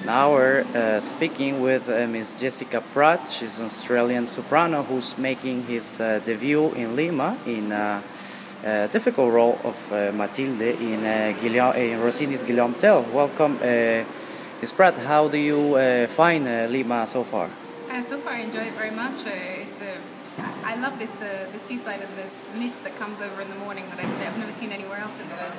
Now we're speaking with Miss Jessica Pratt. She's an Australian soprano who's making his debut in Lima in a difficult role of Mathilde in, in Rossini's Guillaume Tell. Welcome, Miss Pratt. How do you find Lima so far? So far, I enjoy it very much. I love this the seaside and this mist that comes over in the morning that I've never seen anywhere else in the world.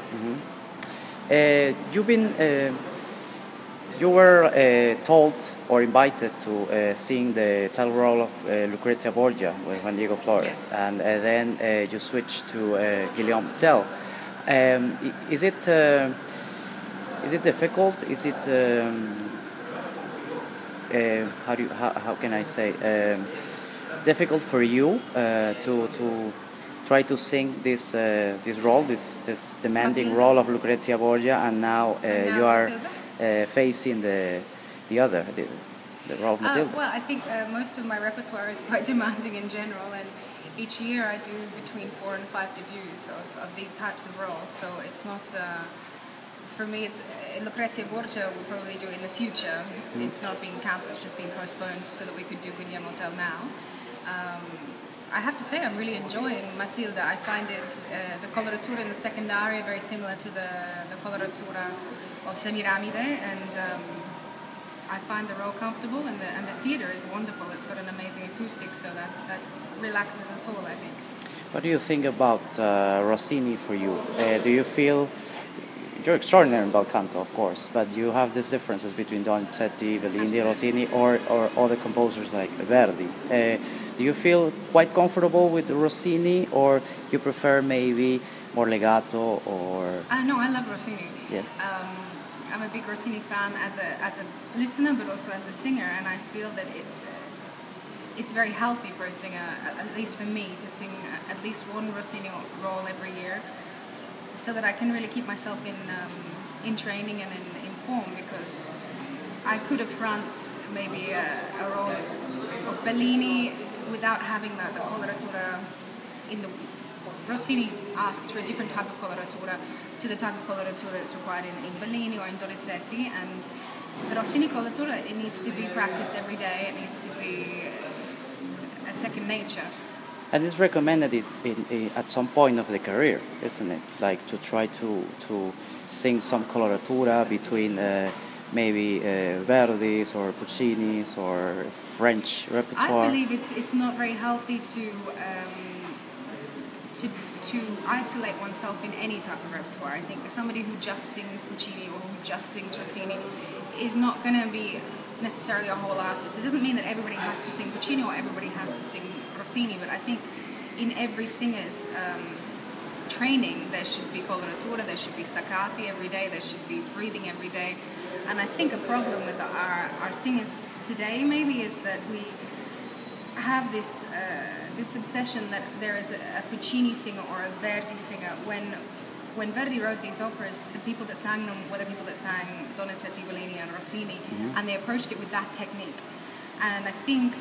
You were told or invited to sing the title role of Lucrezia Borgia with Juan Diego Flores, Yes. and then you switched to Guillaume Tell. Is it difficult? Is it how can I say difficult for you to try to sing this role, this demanding Mathilde. role of Lucrezia Borgia, and now And now you are Mathilde? facing the role of Mathilde? Well, I think most of my repertoire is quite demanding in general, and each year I do between 4 and 5 debuts of these types of roles. So it's not. For me, it's Lucrezia Borgia we'll probably do in the future. It's not being cancelled; it's just being postponed so that we could do Guillaume Tell now. I have to say I'm really enjoying Mathilde. I find it the coloratura in the second aria very similar to the coloratura of Semiramide, and I find the role comfortable, and the theatre is wonderful. It's got an amazing acoustic, so that relaxes us all, I think. What do you think about Rossini for you? Do you feel you're extraordinary in bel canto, of course, but you have these differences between Donizetti, Bellini, Absolutely. Rossini, or other composers like Verdi. Do you feel quite comfortable with Rossini, or you prefer maybe more legato, or No, I love Rossini. yes? I'm a big Rossini fan as a listener, but also as a singer, and I feel that it's very healthy for a singer, at least for me, to sing at least one Rossini role every year, so that I can really keep myself in training and in form, because I could affront maybe a role of Bellini without having the coloratura in the. Rossini asks for a different type of coloratura to the type of coloratura that's required in Bellini or in Donizetti, and the Rossini coloratura, it needs to be practiced every day. It needs to be a second nature. And it's recommended at some point of the career, isn't it? Like to try to sing some coloratura between maybe Verdi's or Puccini's or French repertoire. I believe it's not very healthy to isolate oneself in any type of repertoire. I think somebody who just sings Puccini or who just sings Rossini is not going to be necessarily a whole artist. It doesn't mean that everybody has to sing Puccini or everybody has to sing Rossini, but I think in every singer's training there should be coloratura, there should be staccati every day, there should be breathing every day. And I think a problem with our singers today maybe is that we have this obsession that there is a Puccini singer or a Verdi singer. When Verdi wrote these operas, the people that sang them were the people that sang Donizetti, Bellini, and Rossini, and they approached it with that technique. And I think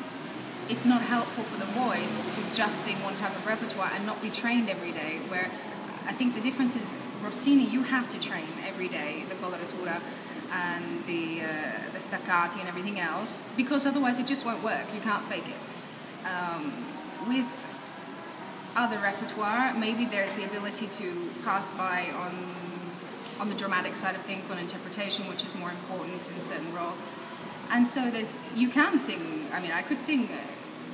it's not helpful for the voice to just sing one type of repertoire and not be trained every day. Where I think the difference is Rossini, you have to train every day the coloratura and the staccati and everything else, because otherwise it just won't work. You can't fake it. With other repertoire, maybe there's the ability to pass by on the dramatic side of things, on interpretation, which is more important in certain roles. And so you can sing. I mean, I could sing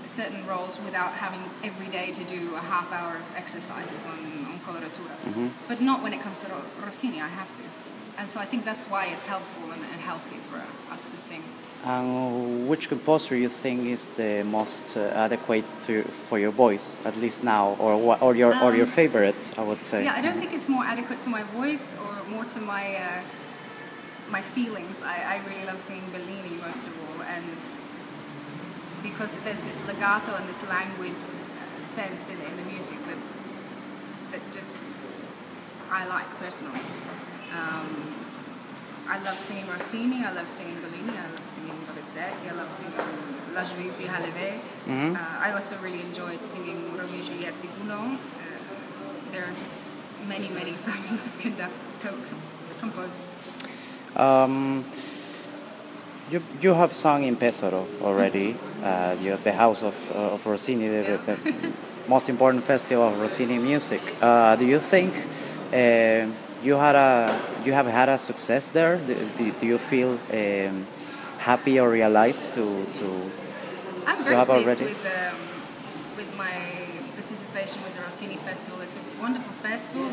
certain roles without having every day to do a half hour of exercises on coloratura, but not when it comes to Rossini. I have to, and so I think that's why it's helpful and healthy for us to sing. Which composer you think is the most adequate for your voice, at least now, or your favorite? I would say. Yeah, I don't think it's more adequate to my voice or more to my my feelings. I really love singing Bellini most of all, and because there's this legato and this languid sense in the music that just I like personally. I love singing Rossini, I love singing Bellini, I love singing Donizetti, I love singing La Juive di Haleve. I also really enjoyed singing Romeo and Juliet di Gounod. There's many composers. You have sung in Pesaro already, the house of Rossini, the most important festival of Rossini music. Do you think you have had a success there? Do you feel happy or realized I'm to very have pleased already? with my participation with the Rossini Festival. It's a wonderful festival.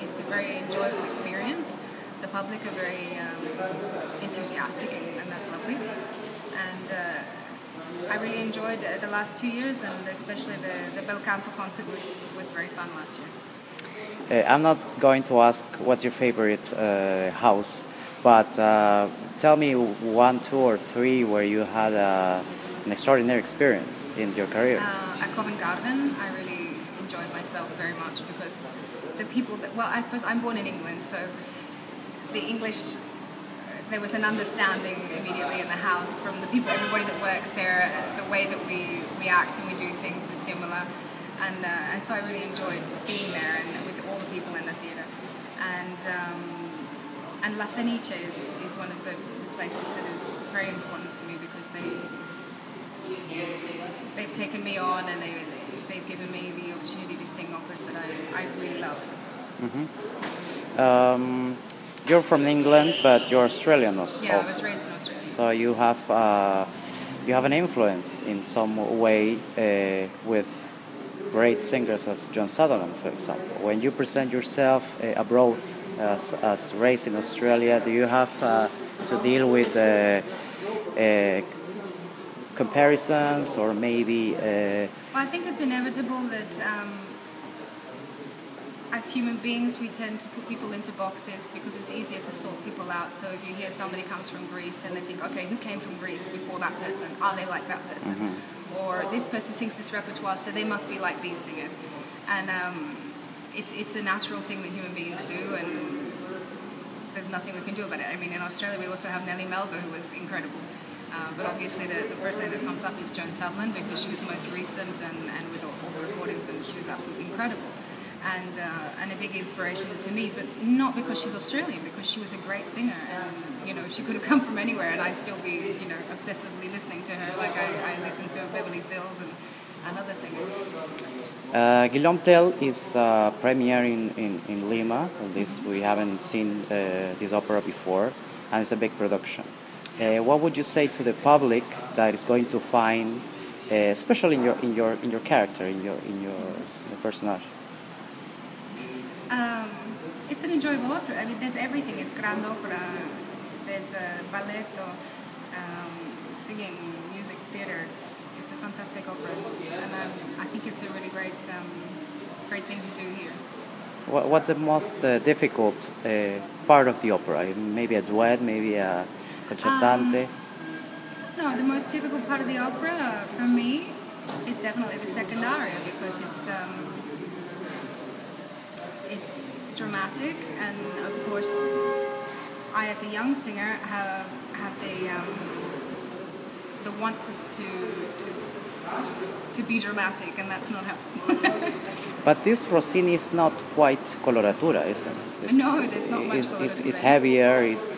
It's a very enjoyable experience. The public are very enthusiastic, and that's lovely. And I really enjoyed the last 2 years, and especially the Bel Canto concert was very fun last year. I'm not going to ask what's your favorite house, but tell me one, two, or three where you had an extraordinary experience in your career. At Covent Garden, I really enjoyed myself very much because the people well, I suppose I'm born in England, so the English, there was an understanding immediately in the house from the people, everybody that works there, the way that we act and we do things is similar. And so I really enjoyed being there and with all the people in the theatre. And La Fenice is one of the places that is very important to me because they've taken me on and they've given me the opportunity to sing operas that I really love. You're from England, but you're Australian also. Yeah, I was raised in Australia. So you have an influence in some way with great singers as John Sutherland, for example. When you present yourself abroad as raised in Australia, do you have to deal with comparisons or maybe? Well, I think it's inevitable that as human beings we tend to put people into boxes because it's easier to sort people out. So if you hear somebody comes from Greece, then they think, okay, who came from Greece before that person? Are they like that person? Mm-hmm. Or this person sings this repertoire, so they must be like these singers. And it's a natural thing that human beings do, and there's nothing we can do about it. I mean, in Australia we also have Nellie Melba, who was incredible. But obviously the first name that comes up is Joan Sutherland because she was the most recent and with all the recordings, and she was absolutely incredible. And a big inspiration to me, but not because she's Australian, because she was a great singer, and she could have come from anywhere, and I'd still be obsessively listening to her like I listen to Beverly Sills and other singers. Guillaume Tell is premiering in Lima. At least we haven't seen this opera before, and it's a big production. What would you say to the public that is going to find, especially in your character, in your personage? It's an enjoyable opera. I mean, there's everything. It's grand opera. There's balletto, singing, music, theater. It's a fantastic opera, and I think it's a really great thing to do here. What's the most difficult part of the opera? Maybe a duet, maybe a concertante. No, the most difficult part of the opera for me is definitely the second aria because it's dramatic, and of course I as a young singer have the want to be dramatic, and that's not helpful. But this Rossini is not quite coloratura, isn't it? No, there's not much coloratura. It's heavier, it's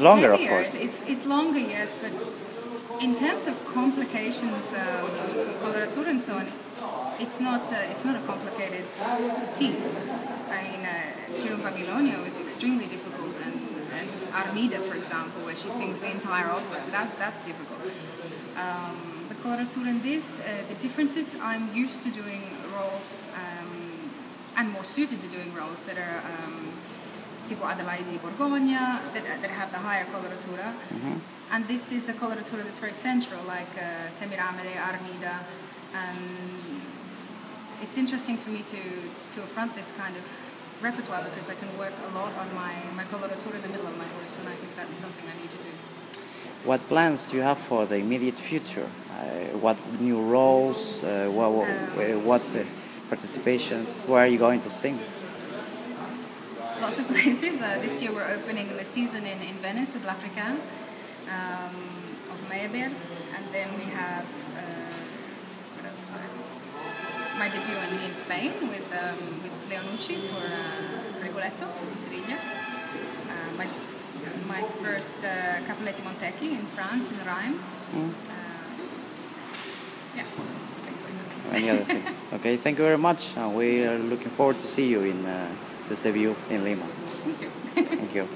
longer, heavier. Of course. It's longer, yes, but in terms of complications, coloratura and so on, it's not a complicated piece. I mean, Chirum Babilonio is extremely difficult, and Armida, for example, where she sings the entire opera, that's difficult. The coloratura in this, the difference is I'm used to doing roles and more suited to doing roles that are tipo Adelaide di Borgogna, that have the higher coloratura. Mm-hmm. And this is a coloratura that's very central, like Semiramide, Armida, and it's interesting for me to affront this kind of repertoire because I can work a lot on my coloratura in the middle of my voice, and I think that's something I need to do. What plans you have for the immediate future? What new roles? What participations? Where are you going to sing? Lots of places. This year we're opening the season in Venice with L'Africaine of Meyerbeer, and then we have what else? My debut in Spain with Leonucci for Rigoletto in Sevilla. my first Cappelletti Montecchi in France in Reims. Yeah, so things like that. Any other things? Okay, thank you very much. We are looking forward to see you in this debut in Lima. Me too. Thank you.